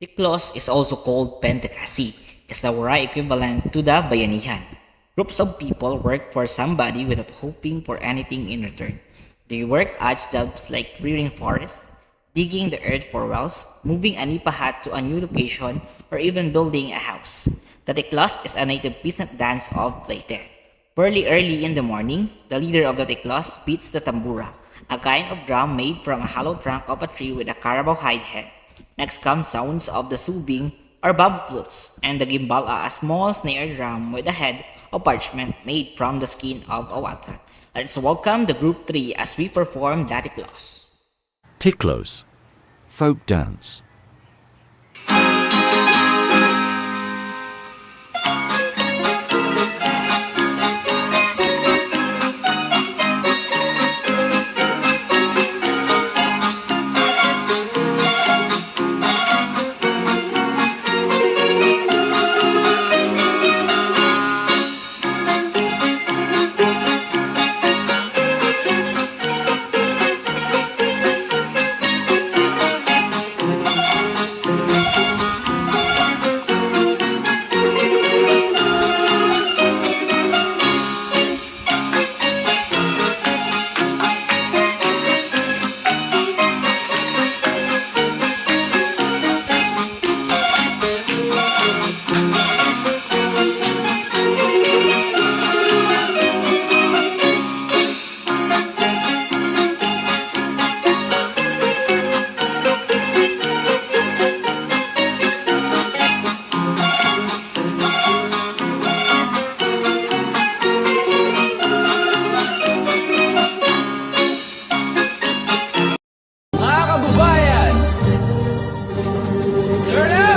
Tiklos is also called Pentakasi, is the Waray equivalent to the Bayanihan. Groups of people work for somebody without hoping for anything in return. They work odd jobs like clearing forests, digging the earth for wells, moving a nipa hut to a new location, or even building a house. The Tiklos is a native peasant dance of Leyte. Fairly early in the morning, the leader of the Tiklos beats the tambura, a kind of drum made from a hollow trunk of a tree with a carabao hide head. Next come sounds of the subing or bamboo flutes, and the gimbala, a small snare drum with a head of parchment made from the skin of a wildcat. Let's welcome the group 3 as we perform the Tiklos. Tiklos, folk dance. Mga kababayan, turn up!